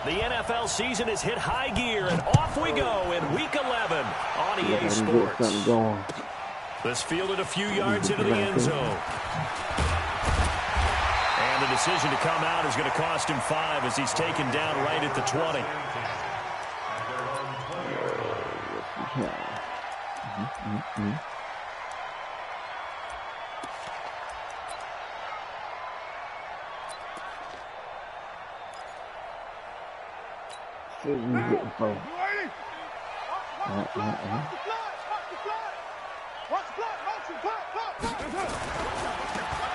The NFL season has hit high gear, and off we go in Week 11 on EA Sports. This fielded a few yards into the end zone. And the decision to come out is going to cost him 5 as he's taken down right at the 20.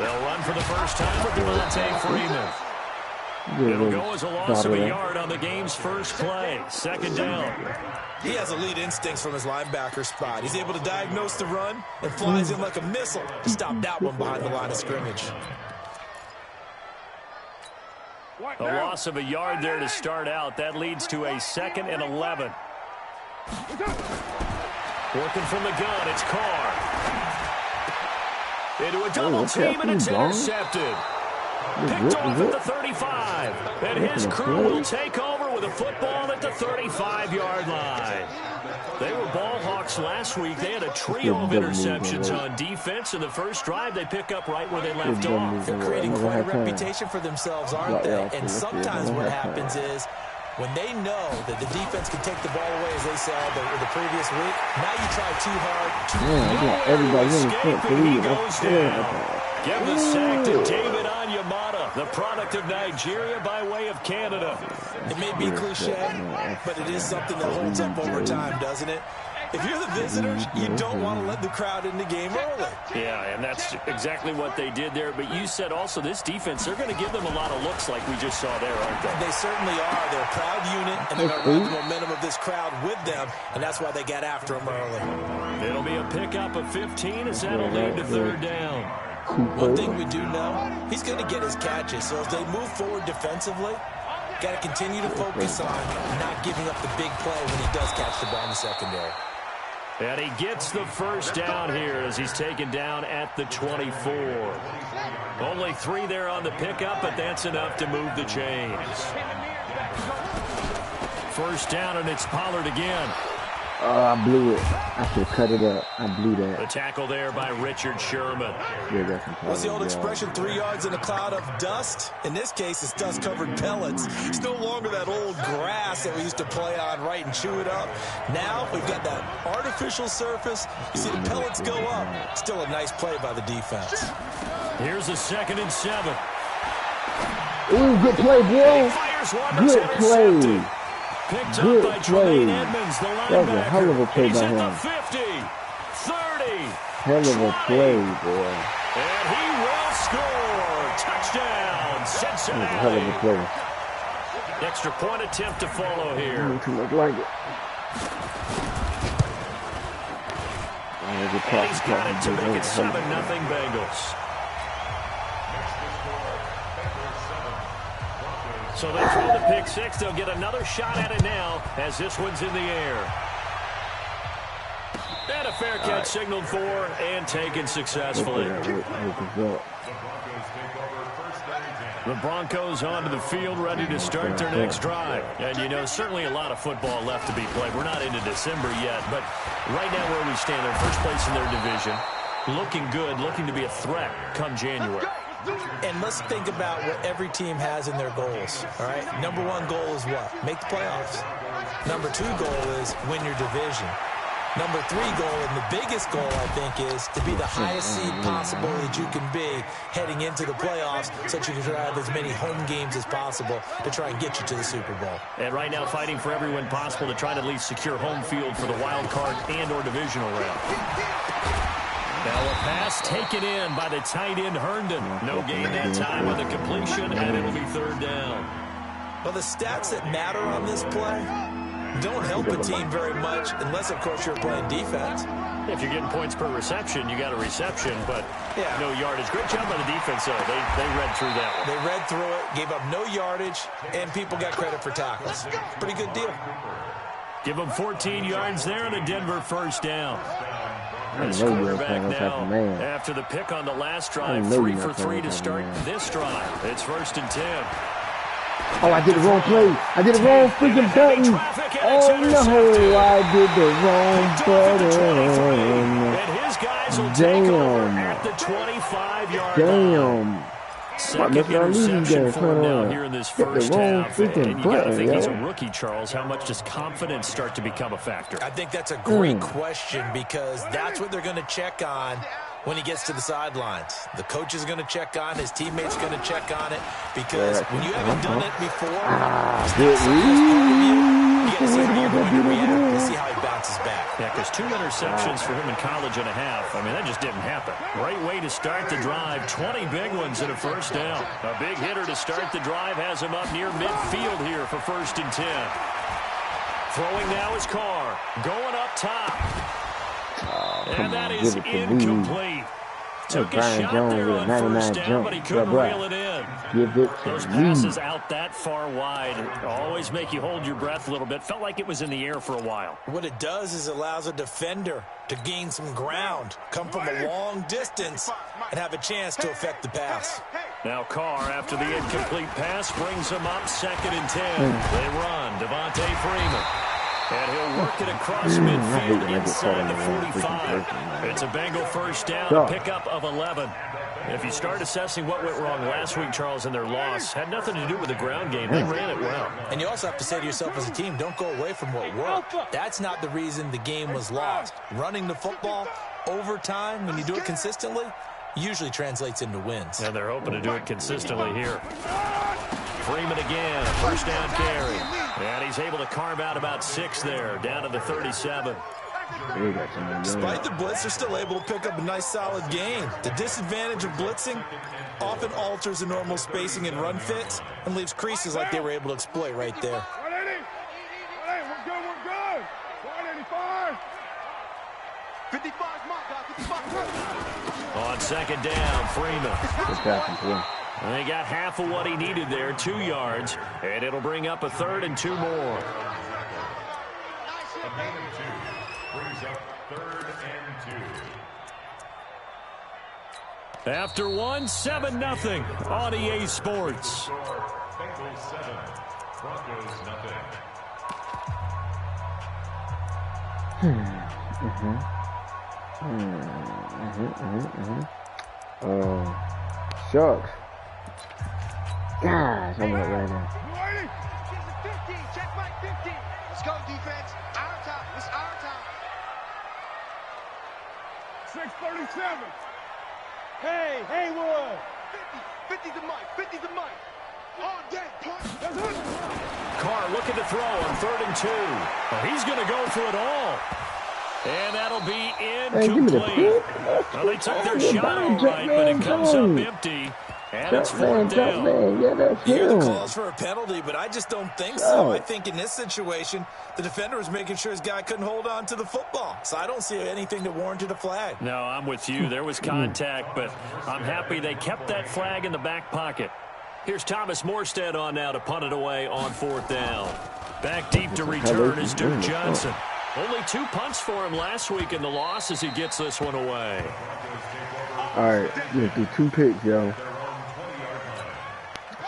They'll run for the first time with Devontae Freeman. It'll go as a loss of a yard on the game's first play. Second down. He has elite instincts from his linebacker spot. He's able to diagnose the run and flies in like a missile to stop that one behind the line of scrimmage. A loss of a yard there to start out. That leads to a 2nd and 11. Working from the gun, it's Carr. Into a double team, and it's intercepted. Picked off at the 35. And his crew will take over with a football at the 35-yard line. They were ball hawks last week. They had a trio of interceptions on defense. In the first drive, they pick up right where they left off. They're creating quite a reputation for themselves, aren't they? And sometimes what happens is when they know that the defense can take the ball away, as they saw the previous week, now you try too hard. He goes down. Give the sack to David Onyemata, the product of Nigeria by way of Canada. It may be cliche, but it is something that holds up over time, doesn't it? If you're the visitors, you don't want to let the crowd in the game early. Yeah, and that's exactly what they did there. But you said also this defense, they're going to give them a lot of looks like we just saw there, aren't they? They certainly are. They're a proud unit, and they're going to ride the momentum of this crowd with them, and that's why they got after them early. It'll be a pickup of 15 as that'll lead to 3rd down. One thing we do know, he's going to get his catches. So as they move forward defensively, got to continue to focus on not giving up the big play when he does catch the ball in the secondary. And he gets the first down here as he's taken down at the 24. Only 3 there on the pickup, but that's enough to move the chains. First down, and it's Pollard again. I blew it. I should have cut it up. I blew that. The tackle there by Richard Sherman. What's the old expression, 3 yards in a cloud of dust? In this case, it's dust-covered pellets. It's no longer that old grass that we used to play on, right, and chew it up. Now we've got that artificial surface. You see the pellets go up. Still a nice play by the defense. Here's a 2nd and 7. Ooh, good play, boy. Good play. Picked up by Tremaine Edmonds, the linebacker. That was a hell of a play by him. He's at the 50, 30, hell of a play, boy. And he will score. Touchdown, Cincinnati. That was a hell of a play. Extra point attempt to follow here. Too much like it. And he's got it to make it 7-0 Bengals. So they throw the pick 6. They'll get another shot at it now as this one's in the air. And a fair catch signaled for and taken successfully. The Broncos onto the field ready to start their next drive. And, you know, certainly a lot of football left to be played. We're not into December yet, but right now where we stand, they're first place in their division. Looking good, looking to be a threat come January. And let's think about what every team has in their goals, all right? Number 1 goal is what? Make the playoffs. Number 2 goal is win your division. Number 3 goal, and the biggest goal, I think, is to be the highest seed possible that you can be heading into the playoffs so that you can have as many home games as possible to try and get you to the Super Bowl. And right now fighting for every win possible to try to at least secure home field for the wild card and or divisional round. Now a pass taken in by the tight end Herndon. No gain that time with a completion, and it'll be 3rd down. Well, the stats that matter on this play don't help a team very much unless, of course, you're playing defense. If you're getting points per reception, you got a reception, but no yardage. Great job by the defense, though. They read through that one. They read through it, gave up no yardage, and people got credit for tackles. Pretty good deal. Give them 14 yards there and a Denver first down. This quarterback now, after the pick on the last drive, 3 for 3 to start this drive. It's 1st and 10. Oh, I did the wrong play. I did the wrong freaking button. Oh, no. I did the wrong button. And his guys will take over at the 25-yard line. Second interception for him now here in this first half. And you got to think he's a rookie, Charles. How much does confidence start to become a factor? I think that's a great question because that's what they're going to check on when he gets to the sidelines. The coach is going to check on, his teammates going to check on it because when you haven't done it before, you got to see how you're going to react to see how he bounces back. Yeah, because 2 interceptions for him in college and a half. I mean, that just didn't happen. Great way to start the drive. 20 big ones and a first down. A big hitter to start the drive has him up near midfield here for 1st and 10. Throwing now is Carr. Going up top. And that is incomplete. Took a shot there on first down, but he couldn't reel it in. Those passes out that far wide always make you hold your breath a little bit. Felt like it was in the air for a while. What it does is allows a defender to gain some ground, come from a long distance, and have a chance to affect the pass. Now Carr, after the incomplete pass, brings him up 2nd and 10. They run. Devontae Freeman. And he'll work it across midfield inside the 45. It's a Bengal first down, a pickup of 11. If you start assessing what went wrong last week, Charles, in their loss, had nothing to do with the ground game. They ran it well. And you also have to say to yourself as a team, don't go away from what worked. That's not the reason the game was lost. Running the football over time, when you do it consistently, usually translates into wins. And they're hoping to do it consistently here. Freeman again, a first down carry. And he's able to carve out about 6 there, down to the 37. Despite the blitz, they're still able to pick up a nice, solid gain. The disadvantage of blitzing often alters the normal spacing and run fits and leaves creases like they were able to exploit right there. 180. We're good. 185. 55's mark, guys. 55. On 2nd down, Freeman. And they got half of what he needed there, 2 yards, and it'll bring up a 3rd and 2 more. After 1, 7-0 on EA Sports. Shucks. Gosh, I'm not right now. 50. Check my 50. Let's go, defense. Our time. It's our time. 637. Hey, Haywood. 50 to Mike. 50 to Mike. On deck, punch. Carr looking to throw on 3rd and 2. Well, he's going to go for it all. And that'll be incomplete. Well, they took their shot all right, but it comes up empty. And it's 4th down. You hear the calls for a penalty, but I just don't think so. I think in this situation, the defender was making sure his guy couldn't hold on to the football. So I don't see anything that warranted a flag. No, I'm with you. There was contact, but I'm happy they kept that flag in the back pocket. Here's Thomas Morstead on now to punt it away on 4th down. Back deep to return is Duke Johnson. Only 2 punts for him last week in the loss as he gets this one away. All right, let's do 2 picks, yo.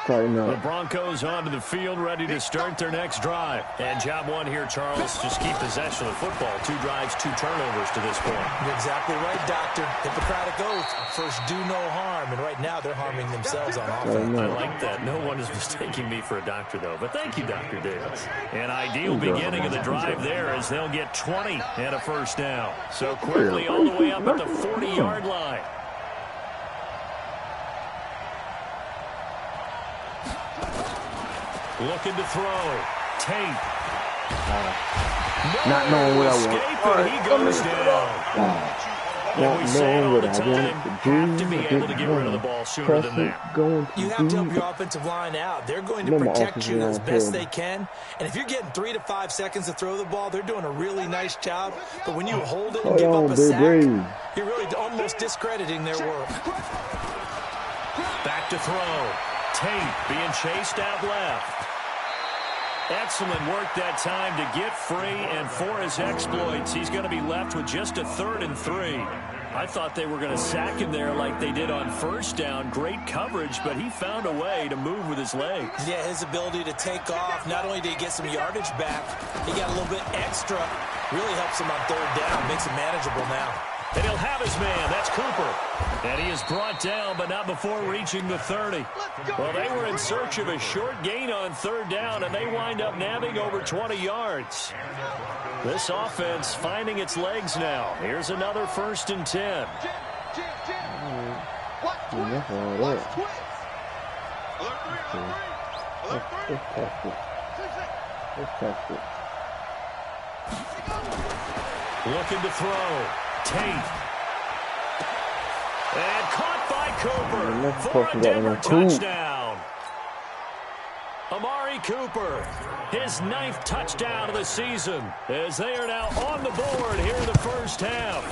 The Broncos onto the field, ready to start their next drive. And job 1 here, Charles, just keep possession of the football. 2 drives, 2 turnovers to this point. You're exactly right, Doctor. Hippocratic oath. First, do no harm. And right now, they're harming themselves on offense. I like that. No one is mistaking me for a doctor, though. But thank you, Dr. Davis. An ideal beginning of the drive there as they'll get 20 and a first down. So quickly all the way up at the 40-yard line. Looking to throw. Tate. Not knowing what I want. He goes down. We say it all the time. Have to be able to get rid of the ball sooner than that. You have to help your offensive line out. They're going to protect you as best they can. And if you're getting 3 to 5 seconds to throw the ball, they're doing a really nice job. But when you hold it and give up a sack, you're really almost discrediting their work. Back to throw. Tate being chased out left. Excellent work that time to get free, and for his exploits, he's going to be left with just a 3rd and 3. I thought they were going to sack him there like they did on first down. Great coverage, but he found a way to move with his legs. Yeah, his ability to take off. Not only did he get some yardage back, he got a little bit extra. Really helps him on third down. Makes it manageable now. And he'll have his man. That's Cooper. And he is brought down, but not before reaching the 30. Well, they were in search of a short gain on third down, and they wind up nabbing over 20 yards. This offense finding its legs now. Here's another 1st and 10. Looking to throw. Tate. And caught by Cooper for a Denver touchdown. Amari Cooper, his 9th touchdown of the season, as they are now on the board here in the first half.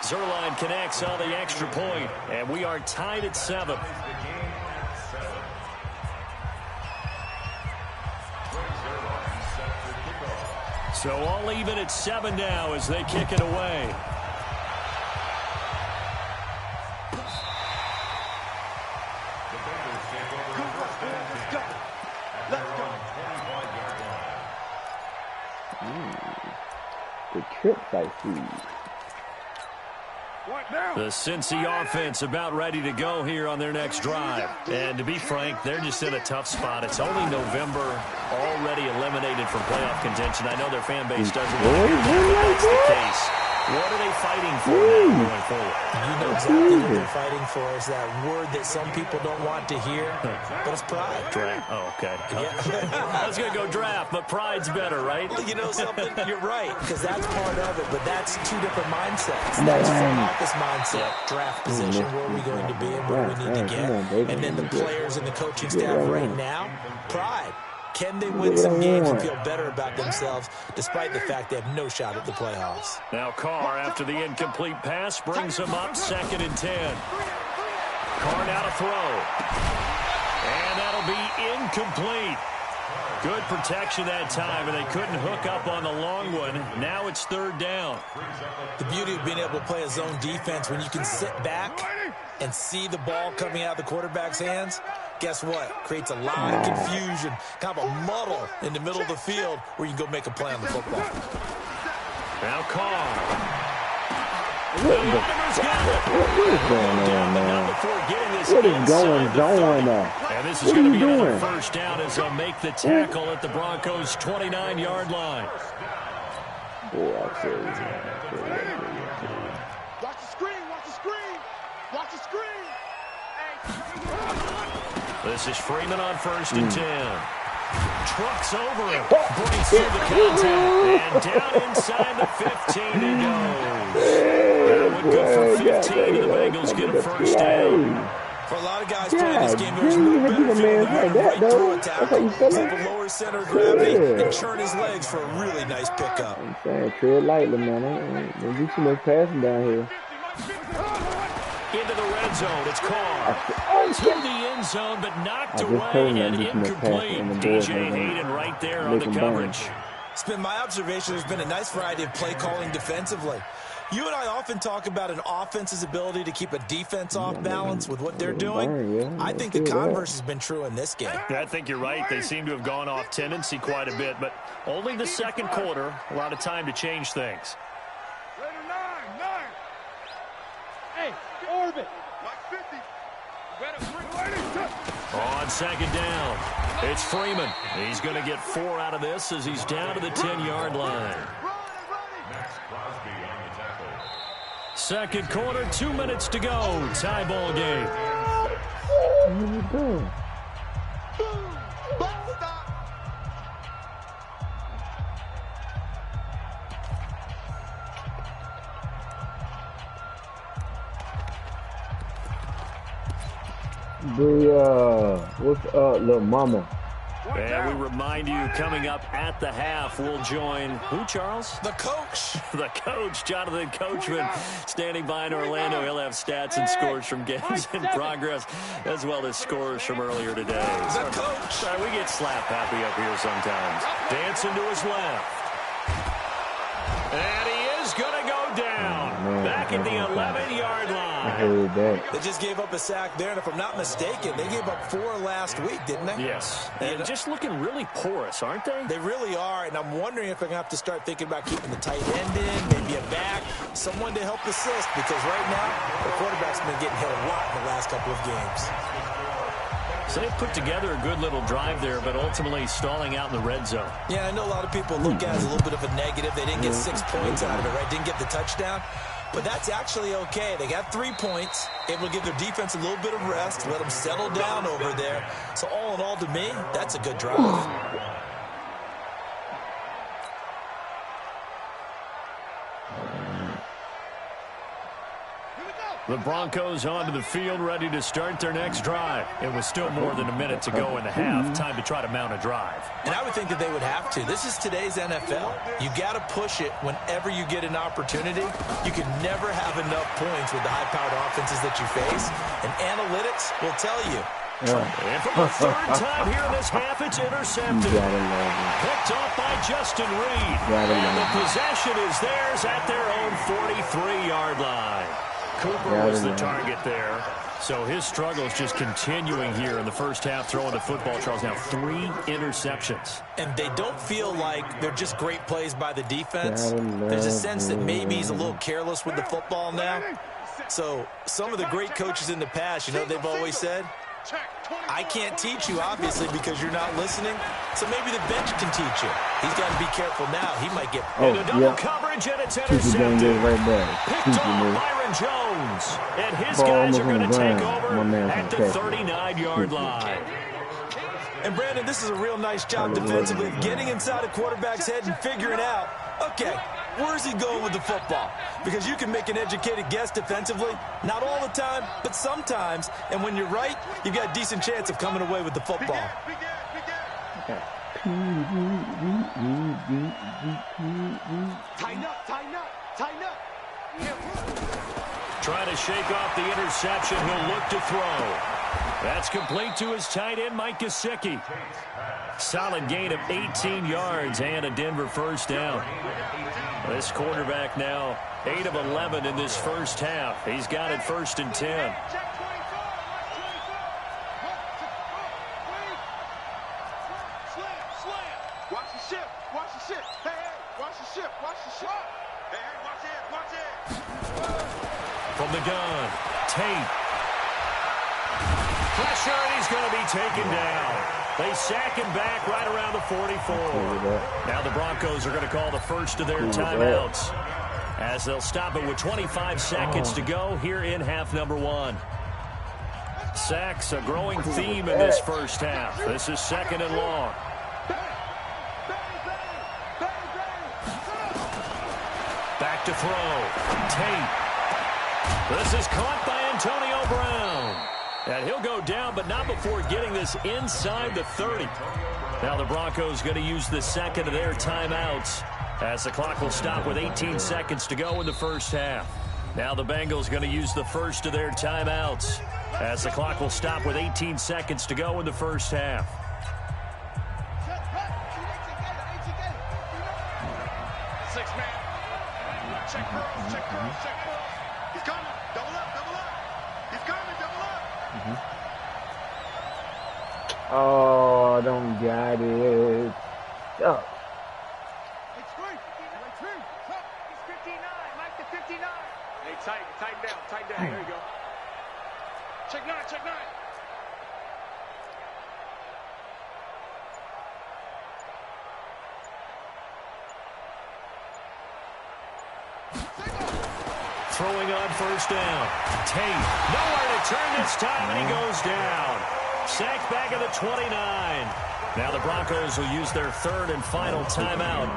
Zuerlein connects on the extra point, and we are tied at 7. So all even at 7 now as they kick it away. The trips I see. The Cincy offense about ready to go here on their next drive. And to be frank, they're just in a tough spot. It's only November, already eliminated from playoff contention. I know their fan base doesn't want to hear that, but that's the case. What are they fighting for now going forward? You know exactly what they're fighting for is that word that some people don't want to hear, but it's pride. Draft. Oh, okay. Yeah. I was going to go draft, but pride's better, right? You know something? You're right, because that's part of it, but that's two different mindsets. That's front office mindset, draft position, where are we going to be and where we need to get. And then the players and the coaching staff right now, pride. Can they win some games and feel better about themselves despite the fact they have no shot at the playoffs? Now Carr, after the incomplete pass, brings him up 2nd and 10. Carr now to throw. And that'll be incomplete. Good protection that time, and they couldn't hook up on the long one. Now it's 3rd down. The beauty of being able to play a zone defense when you can sit back and see the ball coming out of the quarterback's hands, guess what? Creates a lot of confusion, kind of a muddle in the middle of the field where you can go make a play on the football. Now Carr. What is going on, man? What is going on? And this is going to be another 1st down as they'll make the tackle at the Broncos' 29-yard line. Boy, I tell you, man. Watch the screen, watch the screen, watch the screen. This is Freeman on 1st and 10. Trucks over him, breaks through the contact, and down inside the 15 he goes. That would go for 15, and the Bengals get a 1st down. For a lot of guys playing this game, there's no better feeling than right through a tackle. Set the lower center of gravity and churn his legs for a really nice pickup. I'm saying, tread lightly, man. Don't do too much passing down here. Into the red zone, it's Carr. To the end zone, but knocked away and incomplete. DJ Hayden right there on the coverage. It's been my observation there's been a nice variety of play calling defensively. You and I often talk about an offense's ability to keep a defense off balance with what they're doing. I think the converse has been true in this game. I think you're right. They seem to have gone off tendency quite a bit, but only the 2nd quarter. A lot of time to change things. Hey, orbit. On 2nd down, it's Freeman. He's going to get 4 out of this as he's down to the 10-yard line. 2nd quarter, 2 minutes to go. Tie ball game. What are you doing? What's up, little mama? And we remind you, coming up at the half, we'll join who, Charles? The coach. The coach, Jonathan Coachman, standing by in Orlando. He'll have stats and scores from games in progress, as well as scores from earlier today. The coach. Sorry, we get slap happy up here sometimes. Dancing to his left. And he is going to go down. Back at the 11-yard line. I heard that. They just gave up a sack there, and if I'm not mistaken, they gave up 4 last week, didn't they? Yes. And just looking really porous, aren't they? They really are, and I'm wondering if they're going to have to start thinking about keeping the tight end in, maybe a back, someone to help assist, because right now, the quarterback's been getting hit a lot in the last couple of games. So they put together a good little drive there, but ultimately stalling out in the red zone. Yeah, I know a lot of people look at it as a little bit of a negative. They didn't get 6 points out of it, right? Didn't get the touchdown. But that's actually okay. They got 3 points, able to give their defense a little bit of rest, let them settle down over there. So all in all, to me, that's a good drive. The Broncos onto the field, ready to start their next drive. It was still more than a minute to go in the half. Time to try to mount a drive. And I would think that they would have to. This is today's NFL. You got to push it whenever you get an opportunity. You can never have enough points with the high-powered offenses that you face. And analytics will tell you. And for the 3rd time here in this half, it's intercepted. Picked off by Justin Reed. And the possession is theirs at their own 43-yard line. Cooper was the target there. So his struggle is just continuing here in the first half, throwing the football. Charles, now 3 interceptions. And they don't feel like they're just great plays by the defense. There's a sense that maybe he's a little careless with the football now. So some of the great coaches in the past, you know, they've always said, I can't teach you, obviously, because you're not listening. So maybe the bench can teach you. He's got to be careful now. He might get double coverage, and it's intercepted. Picked off Byron Jones. And his guys are going to take over at the 39-yard line. And, Brandon, this is a real nice job defensively, getting inside a quarterback's head and figuring out, okay, where's he going with the football? Because you can make an educated guess defensively, not all the time, but sometimes. And when you're right, you've got a decent chance of coming away with the football. Okay. Tighten up, tighten up, tighten up. Trying to shake off the interception. He'll look to throw. That's complete to his tight end, Mike Gesicki. Solid gain of 18 yards and a Denver first down. This quarterback now 8 of 11 in this first half. He's got it 1st and 10. Watch the ship, watch the ship. Hey, watch the ship, watch the ship. Hey, watch it, watch it. From the gun, Tate. Pressure, and he's going to be taken down. They sack him back right around the 44. Now the Broncos are going to call the first of their timeouts, as they'll stop it with 25 seconds to go here in half number 1. Sacks, a growing theme in this first half. This is 2nd and long. Back to throw. Tate. This is caught by Antonio Brown. And he'll go down, but not before getting this inside the 30. Now the Broncos going to use the 2nd of their timeouts, as the clock will stop with 18 seconds to go in the first half. Now the Bengals going to use the 1st of their timeouts, as the clock will stop with 18 seconds to go in the first half. Check cross, check cross, check cross. He's coming. Double up, double up. He's coming, double up. Oh, I don't got it. Oh. It's free. It's free. He's 59. Mike the 59. Hey, tighten down, tighten down. There you go. Check 9, check 9. Throwing on first down. Tate, nowhere to turn this time, and he goes down. Sacked back at the 29. Now the Broncos will use their 3rd and final timeout,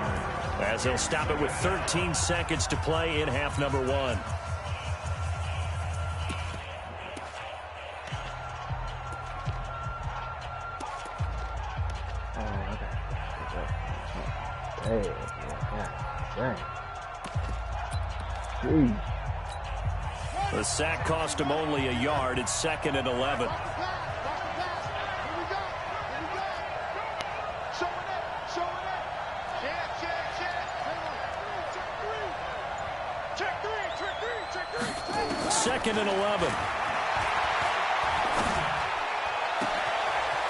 as they'll stop it with 13 seconds to play in half number 1. Hey, yeah. Jeez. The sack cost him only a yard. It's 2nd and 11. Check three. 2nd and 11.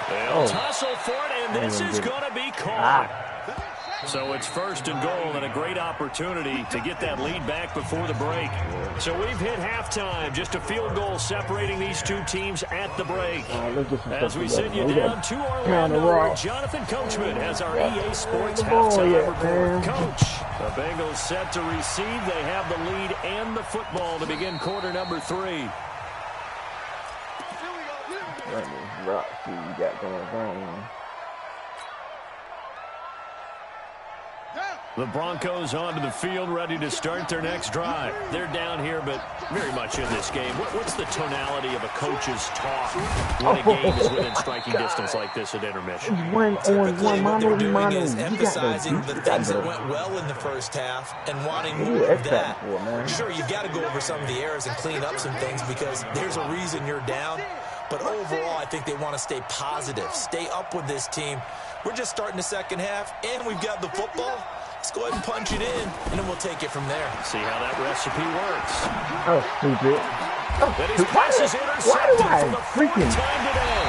They'll tussle for it, and this is going to be caught. So it's 1st and goal, and a great opportunity to get that lead back before the break. So we've hit halftime. Just a field goal separating these two teams at the break. As we send you down to Orlando, where Jonathan Coachman has our EA Sports halftime report. Coach, the Bengals set to receive. They have the lead and the football to begin quarter number 3. Let me rock. See what you got going on. The Broncos onto the field, ready to start their next drive. They're down here, but very much in this game. What's the tonality of a coach's talk when a game is within striking distance like this at intermission? Typically, what they're doing is emphasizing the things that went well in the first half and wanting more of that. Sure, you've got to go over some of the errors and clean up some things because there's a reason you're down. But overall, I think they want to stay positive, stay up with this team. We're just starting the second half, and we've got the football. Let's go ahead and punch it in, and then we'll take it from there. See how that recipe works. Oh, stupid. That his pass is intercepted for the 4th time today.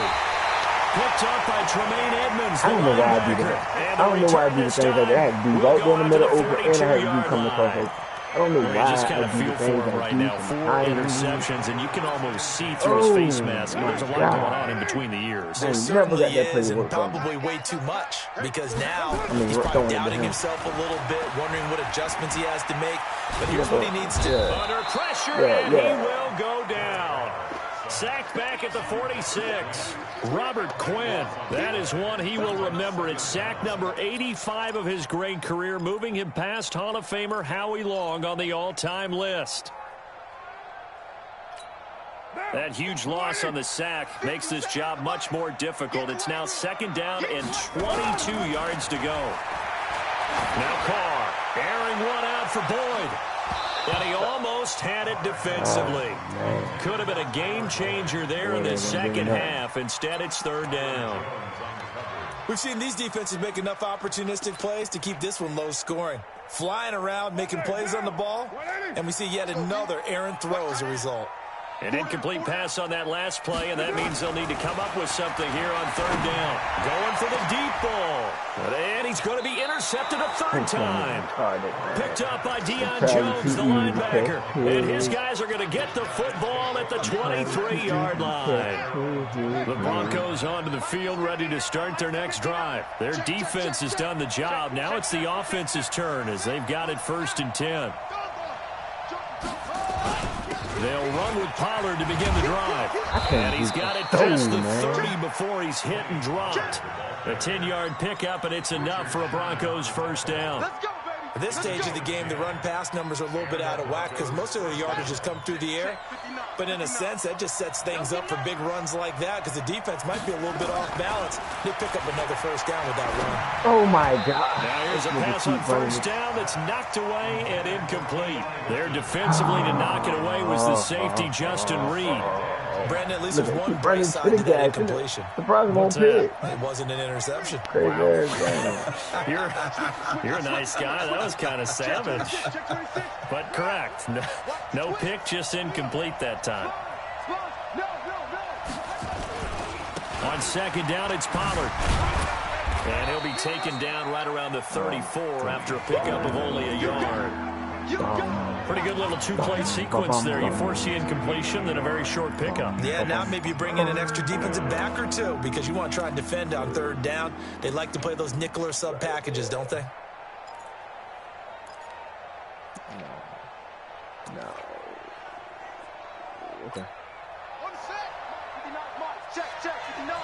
Picked up by Tremaine Edmonds. I don't know why I do that. I don't know why I do the things like that. I had to do right there in the middle open, and I had to do coming across it. I don't know why you just kind of feel for him right now. 4 interceptions, and you can almost see through his face mask. There's a lot going on in between the ears. There certainly is, and probably way too much, because now he's probably doubting himself a little bit, wondering what adjustments he has to make. But here's what he needs to do. Under pressure, and he will go down. Sacked back at the 46. Robert Quinn. That is one he will remember. It's sack number 85 of his great career, moving him past Hall of Famer Howie Long on the all-time list. That huge loss on the sack makes this job much more difficult. It's now 2nd down and 22 yards to go. Now Carr airing one out for Boyd. And he almost had it defensively. Could have been a game changer there in the second half. Instead, it's 3rd down. We've seen these defenses make enough opportunistic plays to keep this one low scoring. Flying around, making plays on the ball, and we see yet another errant throw as a result. An incomplete pass on that last play, and that means they'll need to come up with something here on 3rd down. Going for the deep ball. And he's going to be intercepted a 3rd time. Picked up by Deion Jones, the linebacker. And his guys are going to get the football at the 23-yard line. The Broncos onto the field, ready to start their next drive. Their defense has done the job. Now it's the offense's turn as they've got it 1st and 10. They'll run with Pollard to begin the drive. And he's got it past the 30 before he's hit and dropped. A 10-yard pickup, and it's enough for a Broncos 1st down. At this stage of the game, the run-pass numbers are a little bit out of whack because most of the yardage has come through the air. But in a sense, that just sets things up for big runs like that because the defense might be a little bit off balance. They pick up another 1st down with that run. Oh, my God. Now here's a pass on 1st down that's knocked away and incomplete. There defensively to knock it away was the safety, Justin Reed. Brandon, at least there's one bright side to that incompletion. Surprise won't pick. It wasn't an interception. Crazy You're a nice guy. That was kind of savage. But correct. No pick, just incomplete that time. On 2nd down, it's Pollard. And he'll be taken down right around the 34 after a pickup of only a yard. Pretty good little 2-play sequence there. You force the incompletion, then a very short pickup. Yeah, now maybe you bring in an extra defensive back or two because you want to try and defend on 3rd down. They like to play those nickel or sub packages, don't they? No. Okay. On set. 59 mark. Check, 59.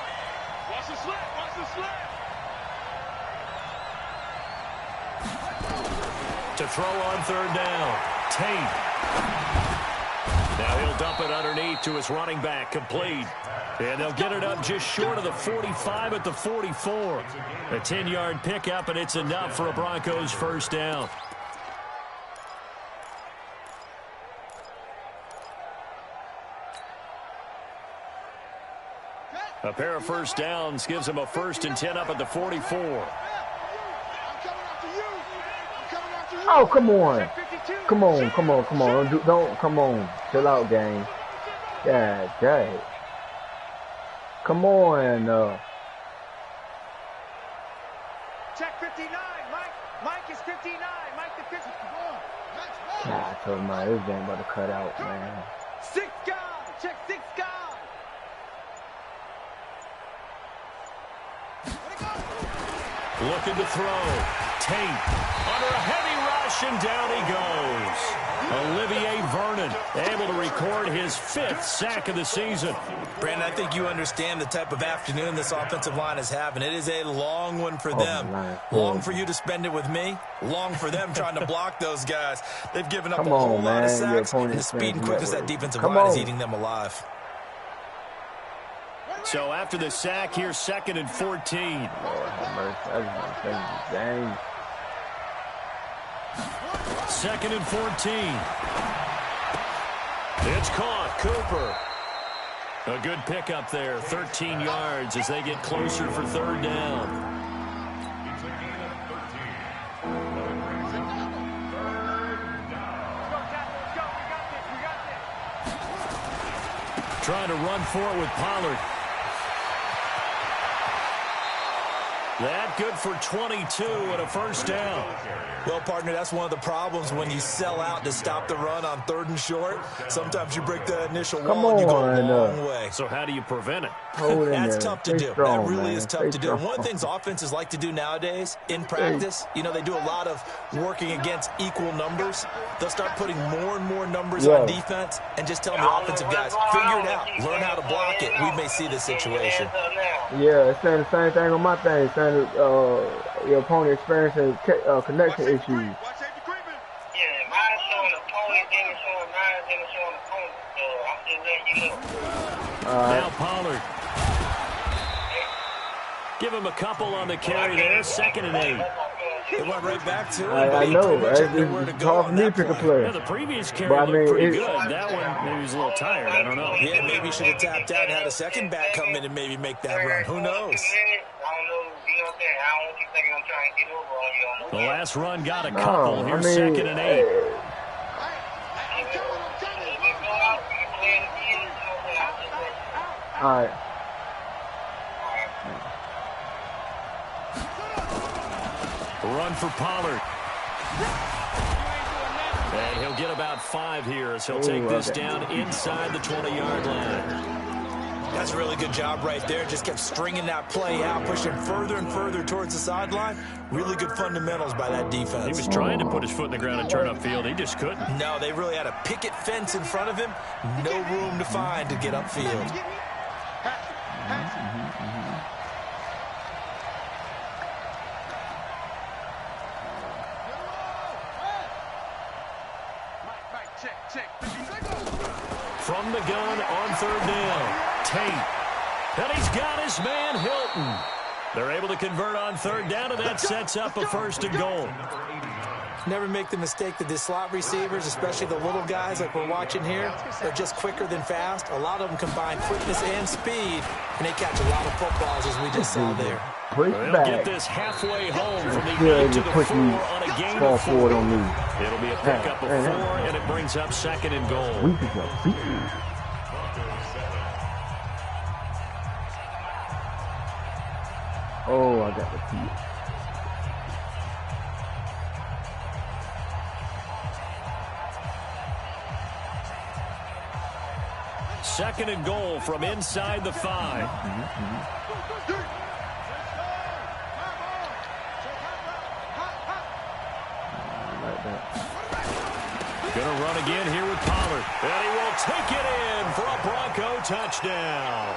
Watch the slip. Watch the slip. To throw on 3rd down. Tate. Now he'll dump it underneath to his running back. Complete. And they'll get it up just short of the 45 at the 44. A 10-yard pickup, and it's enough for a Broncos 1st down. A pair of 1st downs gives them a 1st and 10 up at the 44. Oh, come on. Come on. Don't come on. Chill out, gang. Yeah, dang. Come on. Check 59. Mike is 59. Mike the 50. God, I told him, man, this game about to cut out, man. 6 guard. Check 6 guard. Looking to throw. Tate under a heavy rush, and down he goes. Olivier Vernon able to record his 5th sack of the season. Brandon, I think you understand the type of afternoon this offensive line is having. It is a long one for them. Long for you to spend it with me. Long for them trying to block those guys. They've given up a whole lot of sacks, and the speed and quickness that defensive line is eating them alive. So after the sack, here's 2nd and 14. Lord have mercy. I just want to say, dang. 2nd and 14. It's caught. Cooper. A good pickup there. 13 yards as they get closer for 3rd down. Trying to run for it with Pollard. That good for 22 and a 1st down. Well, partner, that's one of the problems when you sell out to stop the run on 3rd and short. Sometimes you break the initial wall and you go a long way. So how do you prevent it? That's tough to do. That really is tough to do. One of the things offenses like to do nowadays in practice, you know, they do a lot of working against equal numbers. They'll start putting more and more numbers on defense and just telling the offensive guys, figure it out, learn how to block it. We may see this situation. Yeah, it's saying the same thing on my thing. It's saying your opponent experiencing connection issues. Yeah, mine's showing the opponent, then it's showing mine, then it's showing the opponent. So I'm just letting you know. Now Pollard. Give him a couple on the carry there. 2nd and 8. It went right back to it. I know, right? It's hard for me to pick a player. Yeah, the previous carry looked pretty good. That one, maybe he's a little tired. I don't know. Yeah, maybe he should have tapped out and had a second back come in and maybe make that run. Who knows? I don't know, you know what I'm saying? I don't want you thinking I'm trying to get over on you. The last run got a couple. Here's 2nd and 8. All right. Run for Pollard. And he'll get about 5 here as he'll take this down inside the 20-yard line. That's a really good job right there. Just kept stringing that play out, pushing further and further towards the sideline. Really good fundamentals by that defense. He was trying to put his foot in the ground and turn upfield. He just couldn't. No, they really had a picket fence in front of him. No room to find to get upfield. From the gun on 3rd down. Tate. And he's got his man, Hilton. They're able to convert on 3rd down, and that sets up a 1st and goal. Never make the mistake that the slot receivers, especially the little guys like we're watching here, are just quicker than fast. A lot of them combine quickness and speed, and they catch a lot of footballs, as we just saw there. They'll get this halfway home from the 8 to the 4 on a gain of 4. It'll be a pickup of 4, and it brings up 2nd and goal. Oh, I got the feet. Second and goal from inside the 5. Gonna run again here with Pollard. And he will take it in for a Bronco touchdown.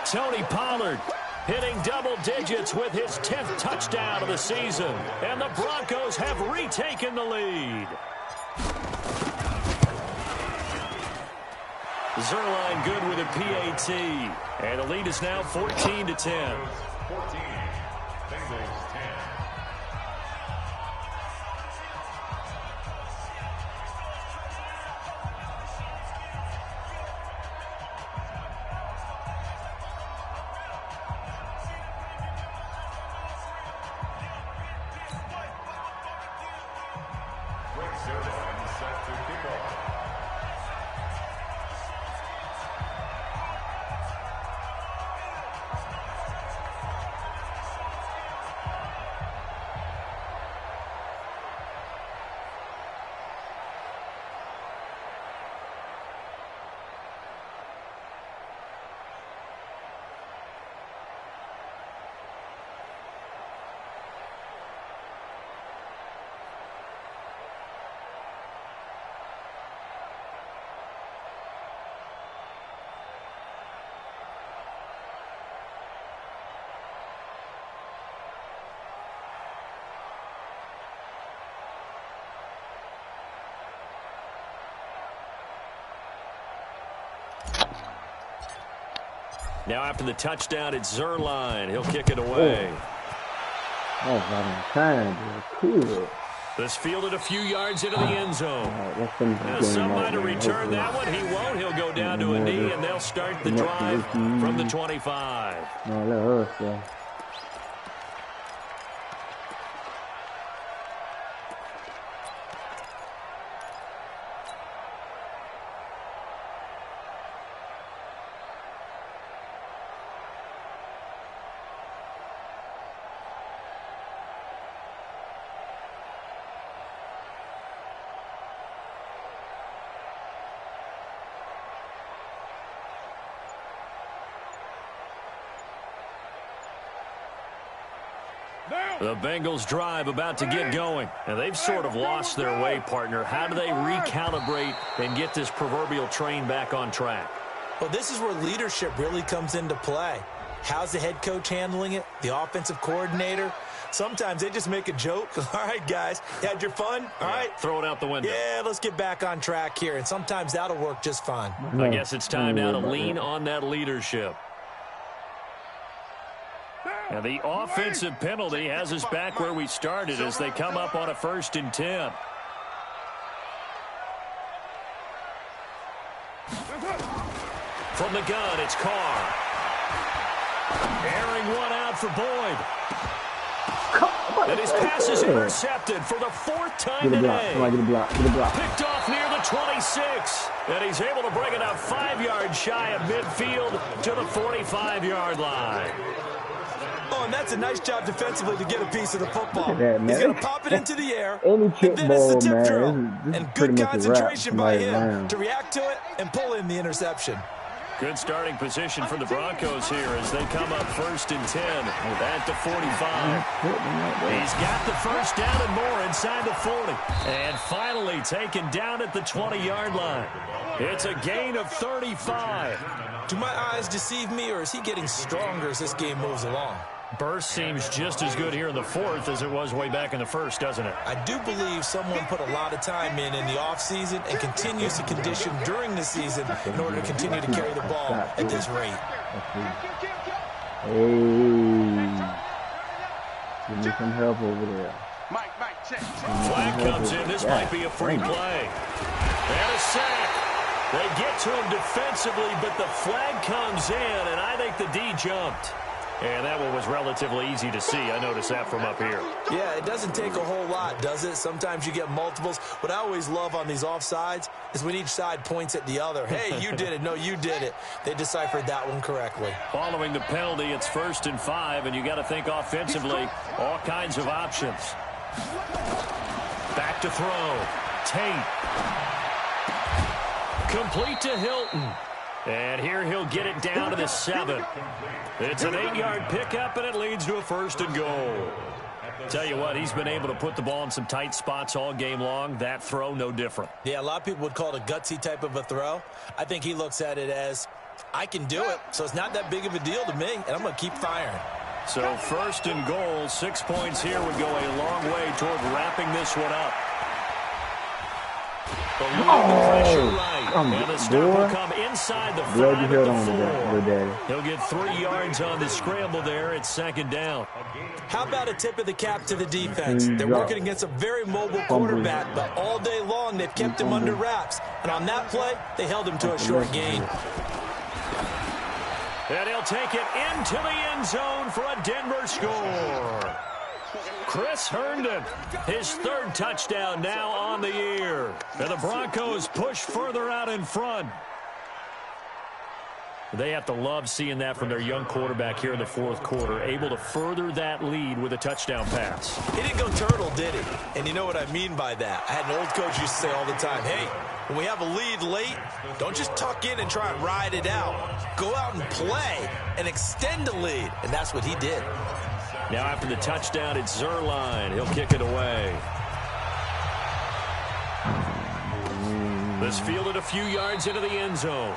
Tony Pollard hitting double digits with his 10th touchdown of the season. And the Broncos have retaken the lead. Zerline good with a PAT. And the lead is now 14-10. Now after the touchdown, it's Zuerlein. He'll kick it away. Oh, right on time. Cool. This fielded a few yards into the end zone. Now, some might have returned that one. He won't. He'll go down to a knee, and they'll start the drive from the 25. No, let us go. The Bengals drive about to get going, and they've sort of lost their way, partner. How do they recalibrate and get this proverbial train back on track? Well, this is where leadership really comes into play. How's the head coach handling it? The offensive coordinator? Sometimes they just make a joke. All right, guys, you had your fun? All right. Throw it out the window. Yeah, let's get back on track here, and sometimes that'll work just fine. I guess it's time now to lean on that leadership. And the offensive penalty has us back where we started as they come up on a 1st and 10. From the gun, it's Carr. Airing one out for Boyd. And his pass is intercepted for the 4th time today. Get a block. Picked off near the 26. And he's able to bring it up 5 yards shy of midfield to the 45-yard line. Oh, and that's a nice job defensively to get a piece of the football. That, he's going to pop it into the air, and then it's the tip man. drill. This And good concentration by him around to react to it and pull in the interception. Good starting position for the Broncos here as they come up 1st and 10 at the 45. He's got the first down and more inside the 40. And finally taken down at the 20-yard line. It's a gain of 35. Do my eyes deceive me, or is he getting stronger as this game moves along? Burst seems just as good here in the 4th as it was way back in the 1st, doesn't it? I do believe someone put a lot of time in the offseason and continues to condition during the season in order to continue to carry the ball at this rate. Hey. Give me some help over there. Flag comes in. This might be a free play. And a sack. They get to him defensively, but the flag comes in, and I think the D jumped. And that one was relatively easy to see. I noticed that from up here. Yeah, it doesn't take a whole lot, does it? Sometimes you get multiples. What I always love on these offsides is when each side points at the other. Hey, you did it. No, you did it. They deciphered that one correctly. Following the penalty, it's 1st and 5, and you got to think offensively, all kinds of options. Back to throw. Tate. Complete to Hilton. And here he'll get it down to the 7. It's an 8-yard pickup, and it leads to a 1st and goal. Tell you what, he's been able to put the ball in some tight spots all game long. That throw, no different. Yeah, a lot of people would call it a gutsy type of a throw. I think he looks at it as, I can do it, so it's not that big of a deal to me, and I'm going to keep firing. So 1st and goal, 6 points here would go a long way toward wrapping this one up. And the stop will come inside the 5 at the 4. He'll get 3 yards on the scramble there. It's 2nd down. How about a tip of the cap to the defense? They're working against a very mobile quarterback, but all day long they've kept him under wraps. And on that play, they held him to a short gain. And he'll take it into the end zone for a Denver score. Chris Herndon, his 3rd touchdown now on the year. And the Broncos push further out in front. They have to love seeing that from their young quarterback here in the 4th quarter, able to further that lead with a touchdown pass. He didn't go turtle, did he? And you know what I mean by that. I had an old coach used to say all the time, hey, when we have a lead late, don't just tuck in and try and ride it out. Go out and play and extend the lead. And that's what he did. Now after the touchdown, it's Zuerlein. He'll kick it away. This fielded a few yards into the end zone.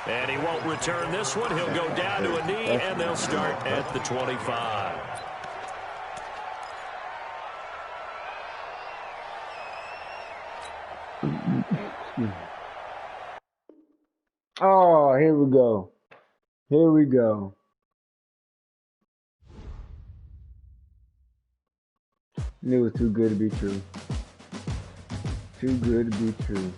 And he won't return this one. He'll go down to a knee, and they'll start at the 25. Oh, here we go. Here we go. It was too good to be true. Too good to be true.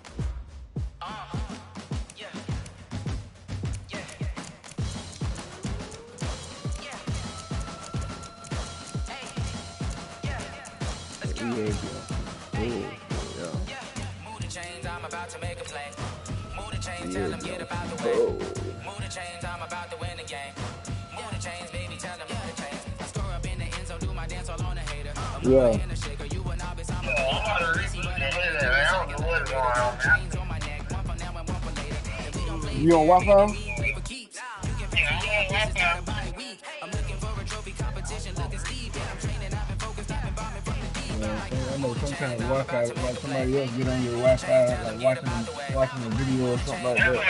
Tell them get about the way. Move the chains, I'm about to win the game. Move the chains, baby, tell them move the chains. I score up in the end zone, do my dance all on the hater. Yeah. In the shaker, you a novice, I'm a chains on my neck, one for now and one for later. If we don't play, you on Wi-Fi? I'm looking for a trophy competition, looking Steve, and I'm training, I've been focused, I've been bombing from the deep. I know some kind of Wi-Fi, like somebody else get on your Wi-Fi, like watching a video or something like that.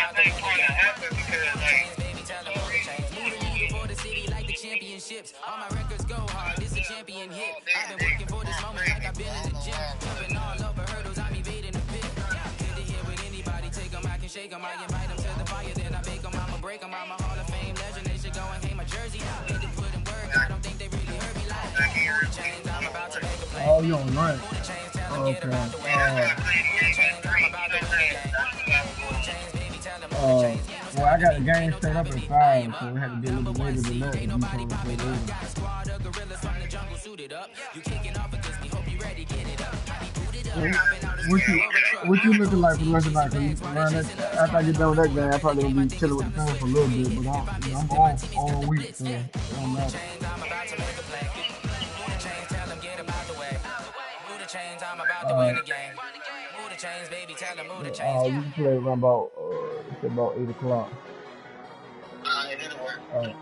All my records go hard, this a champion hit. I've been working for this moment like I've been in the gym. Jumping all over hurdles, I'm evading the pit. Good to hear with anybody, take them, I can shake them. I invite them to the fire, then I bake them. I'ma break them, I'm a Hall of Fame legend. They should go and hang my jersey. Need to put in work, I don't think they really heard me like. Chains, I'm about to make a play. Oh, you on right. Okay. Well, I got the game set up at 5, so we had to be a little bit later than that. You told me to play later. What you looking like for the rest of the night? After I get done with that game, I probably gonna be chilling with the fans for a little bit, but I'm off all week, so it don't matter. You can play around about 8 o'clock. It'll work. All right.